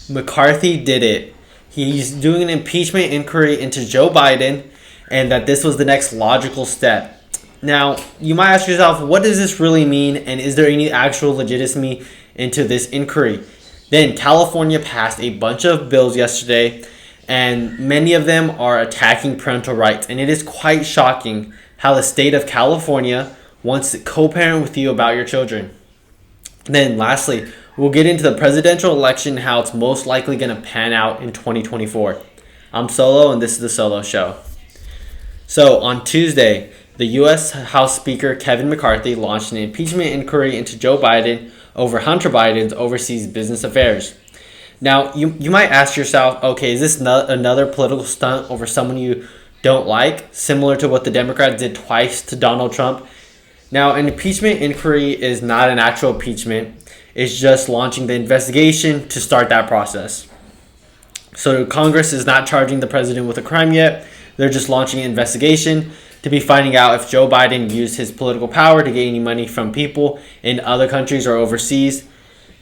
McCarthy did it. He's doing an impeachment inquiry into Joe Biden, and that this was the next logical step. Now, you might ask yourself, what does this really mean, and is there any actual legitimacy into this inquiry? Then, California passed a bunch of bills yesterday, and many of them are attacking parental rights. And it is quite shocking how the state of California wants to co-parent with you about your children. Then, lastly, we'll get into the presidential election, how it's most likely going to pan out in 2024. I'm Solo, and this is the Solo Show. So, on Tuesday, the U.S. House Speaker Kevin McCarthy launched an impeachment inquiry into Joe Biden over Hunter Biden's overseas business affairs. Now, you might ask yourself, okay, is this another political stunt over someone you don't like, similar to what the Democrats did twice to Donald Trump? Now, an impeachment inquiry is not an actual impeachment. It's just launching the investigation to start that process. So Congress is not charging the president with a crime yet. They're just launching an investigation to be finding out if Joe Biden used his political power to get any money from people in other countries or overseas.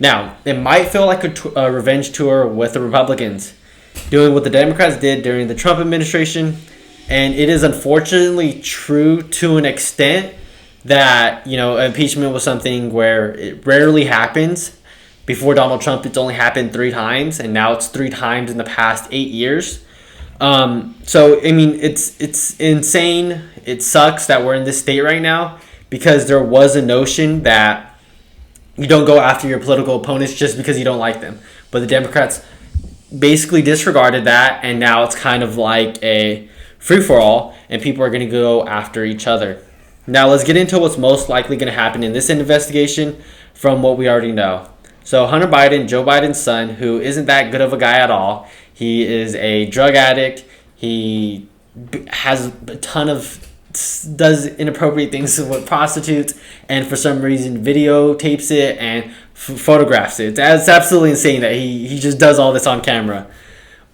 Now, it might feel like a revenge tour with the Republicans, doing what the Democrats did during the Trump administration. And it is unfortunately true to an extent that, impeachment was something where it rarely happens. Before Donald Trump, it's only happened 3 times, and now it's 3 times in the past 8 years. It's insane. It sucks that we're in this state right now, because there was a notion that you don't go after your political opponents just because you don't like them. But the Democrats basically disregarded that, and now it's kind of like a free-for-all, and people are going to go after each other. Now let's get into what's most likely going to happen in this investigation from what we already know. So Hunter Biden, Joe Biden's son, who isn't that good of a guy at all. He is a drug addict. He has a ton of does inappropriate things with prostitutes, and for some reason videotapes it and photographs it. It's absolutely insane that he just does all this on camera.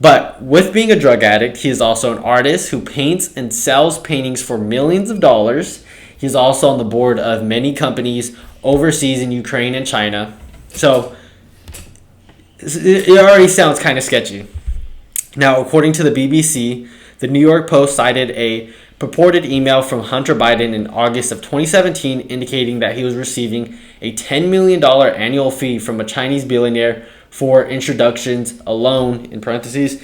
But with being a drug addict, he is also an artist who paints and sells paintings for millions of dollars. He's also on the board of many companies overseas in Ukraine and China. So it already sounds kind of sketchy. Now, according to the BBC, the New York Post cited a purported email from Hunter Biden in August of 2017 indicating that he was receiving a $10 million annual fee from a Chinese billionaire for introductions alone, in parentheses,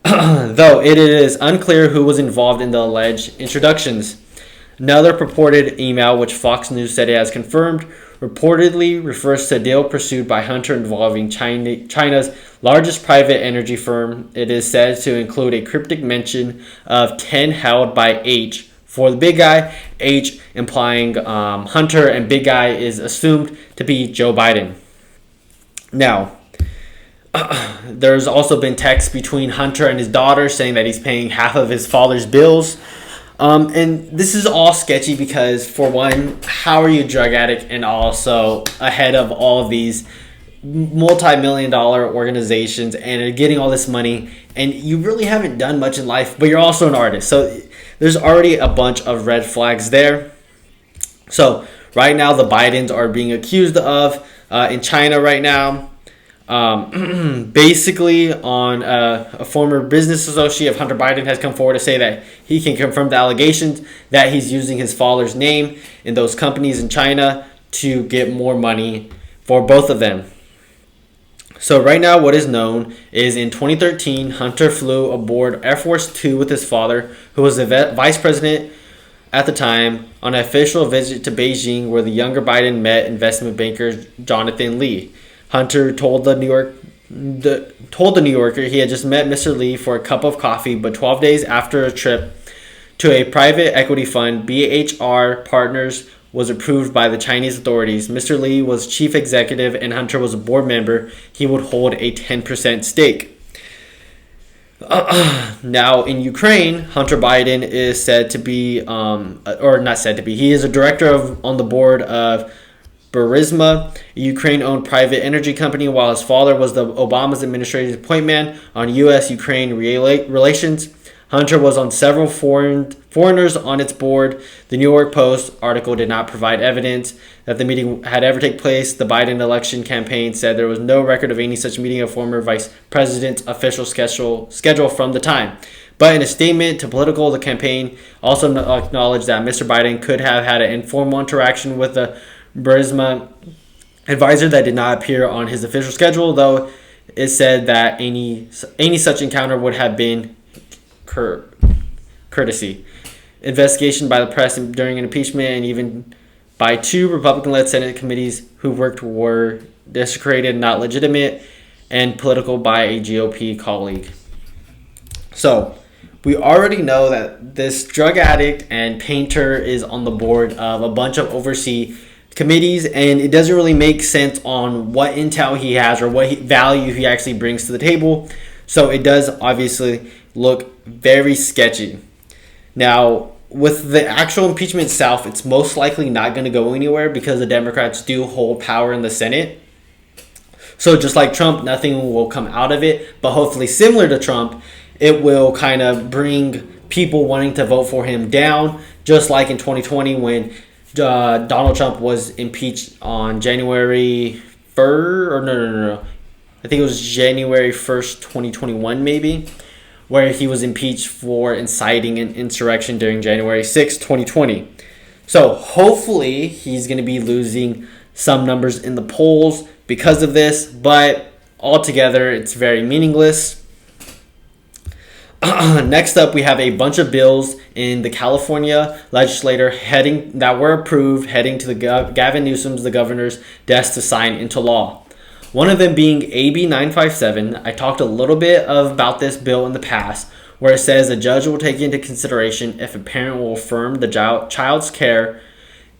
though it is unclear who was involved in the alleged introductions. Another purported email, which Fox News said it has confirmed, reportedly refers to a deal pursued by Hunter involving China's largest private energy firm. It is said to include a cryptic mention of 10 held by H for the big guy, H implying Hunter, and big guy is assumed to be Joe Biden. Now, there's also been texts between Hunter and his daughter saying that he's paying half of his father's bills. And this is all sketchy because, for one, how are you a drug addict and also ahead of all of these multi-million-dollar organizations and are getting all this money, and you really haven't done much in life, but you're also an artist. So there's already a bunch of red flags there. So right now the Bidens are being accused of in China right now. Basically on a former business associate of Hunter Biden has come forward to say that he can confirm the allegations that he's using his father's name in those companies in China to get more money for both of them. So right now what is known is in 2013, Hunter flew aboard Air Force Two with his father, who was the vice president at the time, on an official visit to Beijing where the younger Biden met investment banker Jonathan Lee. Hunter told the New Yorker he had just met Mr. Lee for a cup of coffee, but 12 days after a trip to a private equity fund, BHR Partners, was approved by the Chinese authorities. Mr. Lee was chief executive and Hunter was a board member. He would hold a 10% stake. Now, in Ukraine, Hunter Biden is said to be, or not said to be, he is a director on the board of Burisma, a Ukraine-owned private energy company, while his father was the Obama's administrative point man on U.S.-Ukraine relations. Hunter was on several foreigners on its board. The New York Post article did not provide evidence that the meeting had ever taken place. The Biden election campaign said there was no record of any such meeting of former vice president's official schedule from the time. But in a statement to Political, the campaign also acknowledged that Mr. Biden could have had an informal interaction with the Burisma advisor that did not appear on his official schedule, though it said that any such encounter would have been courtesy. Investigation by the press during an impeachment and even by two Republican-led Senate committees who worked were desecrated, not legitimate, and political by a GOP colleague. So, we already know that this drug addict and painter is on the board of a bunch of overseas committees, and it doesn't really make sense on what intel he has or what value he actually brings to the table. So it does obviously look very sketchy. Now, with the actual impeachment itself, it's most likely not going to go anywhere because the Democrats do hold power in the Senate. So just like Trump, nothing will come out of it. But hopefully, similar to Trump, it will kind of bring people wanting to vote for him down, just like in 2020 when Donald Trump was impeached on January 1st, or no. I think it was January 1st, 2021 maybe, where he was impeached for inciting an insurrection during January 6th, 2020. So hopefully he's going to be losing some numbers in the polls because of this, but altogether it's very meaningless. Next up, we have a bunch of bills in the California legislature that were approved, heading to the Gavin Newsom's, the governor's desk to sign into law. One of them being AB 957. I talked a little bit about this bill in the past, where it says a judge will take into consideration if a parent will affirm the child's care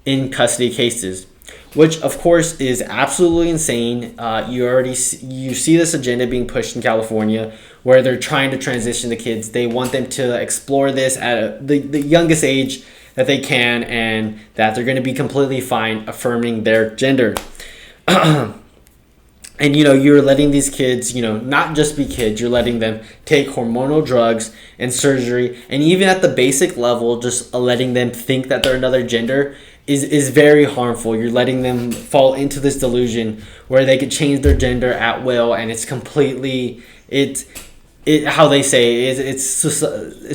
in custody cases, which of course is absolutely insane. You see this agenda being pushed in California, where they're trying to transition the kids. They want them to explore this at the youngest age that they can, and that they're going to be completely fine affirming their gender. And, you're letting these kids, not just be kids, you're letting them take hormonal drugs and surgery. And even at the basic level, just letting them think that they're another gender is very harmful. You're letting them fall into this delusion where they could change their gender at will. And it's completely, how they say, it's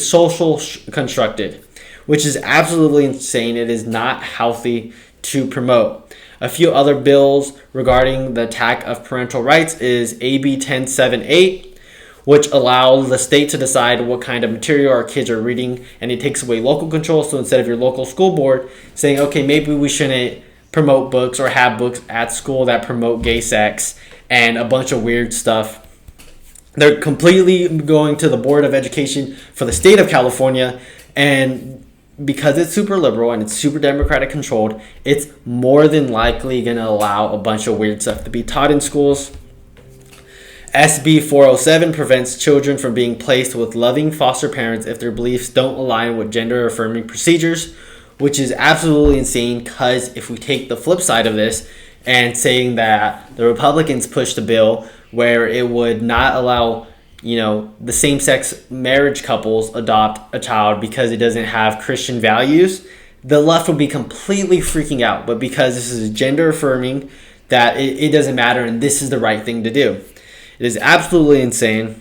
social constructed, which is absolutely insane. It is not healthy to promote. A few other bills regarding the attack of parental rights is AB 1078, which allows the state to decide what kind of material our kids are reading, and it takes away local control. So instead of your local school board saying, okay, maybe we shouldn't promote books or have books at school that promote gay sex and a bunch of weird stuff, they're completely going to the Board of Education for the state of California, and because it's super liberal and it's super Democratic controlled, it's more than likely going to allow a bunch of weird stuff to be taught in schools. SB 407 prevents children from being placed with loving foster parents if their beliefs don't align with gender-affirming procedures, which is absolutely insane, because if we take the flip side of this and saying that the Republicans pushed a bill where it would not allow the same-sex marriage couples adopt a child because it doesn't have Christian values, the left would be completely freaking out. But because this is gender affirming, that it doesn't matter, and this is the right thing to do. It is absolutely insane.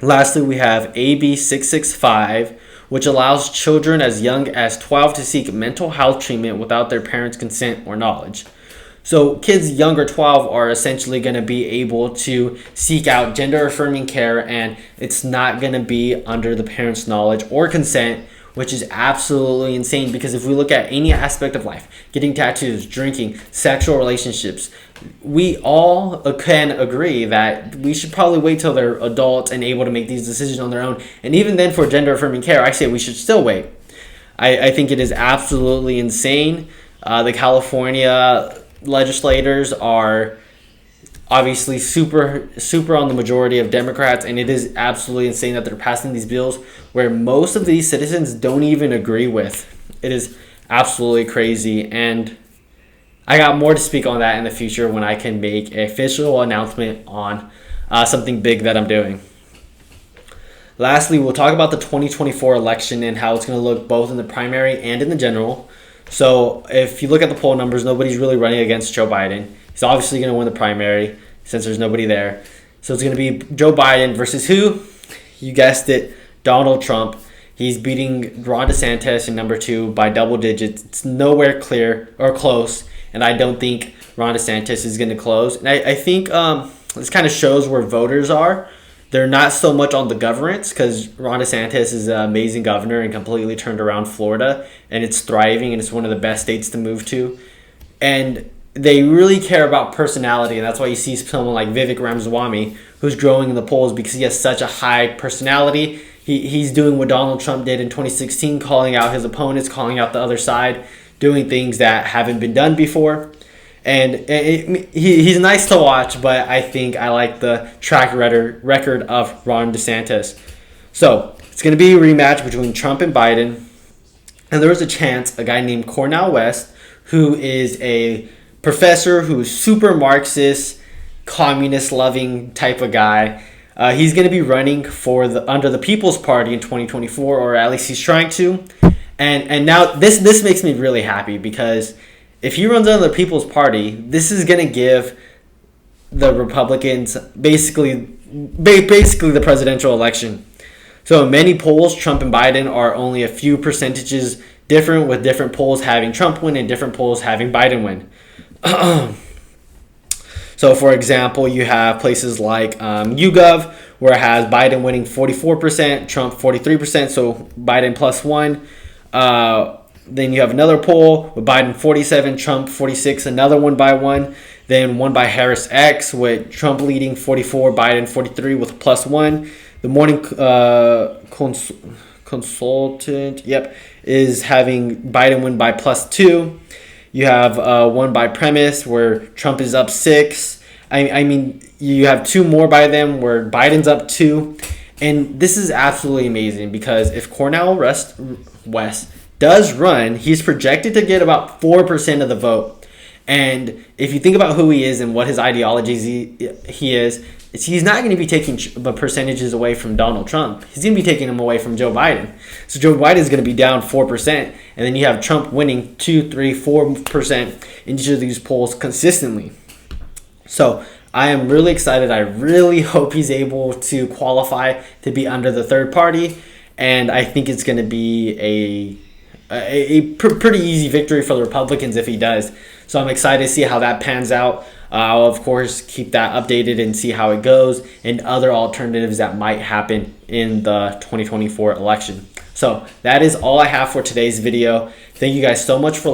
Lastly, we have AB 665, which allows children as young as 12 to seek mental health treatment without their parents' consent or knowledge. So kids younger 12 are essentially going to be able to seek out gender-affirming care, and it's not going to be under the parents' knowledge or consent, which is absolutely insane. Because if we look at any aspect of life, getting tattoos, drinking, sexual relationships, we all can agree that we should probably wait till they're adults and able to make these decisions on their own. And even then, for gender-affirming care, I say we should still wait. I think it is absolutely insane. The California legislators are obviously super on the majority of Democrats, and it is absolutely insane that they're passing these bills where most of these citizens don't even agree with. It is absolutely crazy, and I got more to speak on that in the future when I can make an official announcement on something big that I'm doing. Lastly, we'll talk about the 2024 election and how it's going to look both in the primary and in the general. So if you look at the poll numbers, nobody's really running against Joe Biden. He's obviously going to win the primary since there's nobody there. So it's going to be Joe Biden versus who? You guessed it, Donald Trump. He's beating Ron DeSantis in number 2 by double digits. It's nowhere clear or close, and I don't think Ron DeSantis is going to close. And I think this kind of shows where voters are. They're not so much on the governance because Ron DeSantis is an amazing governor and completely turned around Florida, and it's thriving, and it's one of the best states to move to. And they really care about personality, and that's why you see someone like Vivek Ramaswamy, who's growing in the polls because he has such a high personality. He's doing what Donald Trump did in 2016, calling out his opponents, calling out the other side, doing things that haven't been done before. And he's nice to watch, but I think I like the track record of Ron DeSantis. So it's going to be a rematch between Trump and Biden. And there was a chance a guy named Cornel West, who is a professor who's super Marxist, communist-loving type of guy. He's going to be running for under the People's Party in 2024, or at least he's trying to. And now this makes me really happy because if he runs under the People's Party, this is going to give the Republicans basically the presidential election. So in many polls, Trump and Biden are only a few percentages different, with different polls having Trump win and different polls having Biden win. So, for example, you have places like YouGov, where it has Biden winning 44%, Trump 43%, so Biden +1. Then you have another poll with Biden 47, Trump 46, another one by one. Then one by Harris X with Trump leading 44, Biden 43 with +1. The Morning Consultant, is having Biden win by +2. You have one by Premise where Trump is up 6. I mean, you have 2 more by them where Biden's up 2. And this is absolutely amazing because if Cornel West does run, he's projected to get about 4% of the vote. And if you think about who he is and what his ideologies he is, he's not going to be taking the percentages away from Donald Trump. He's going to be taking them away from Joe Biden. So Joe Biden is going to be down 4%. And then you have Trump winning 2, 3, 4% in each of these polls consistently. So I am really excited. I really hope he's able to qualify to be under the third party. And I think it's going to be a pretty easy victory for the Republicans if he does. So I'm excited to see how that pans out. I'll, of course, keep that updated and see how it goes and other alternatives that might happen in the 2024 election. So that is all I have for today's video. Thank you guys so much for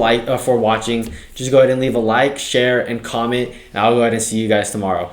watching. Just go ahead and leave a like, share, and comment, and I'll go ahead and see you guys tomorrow.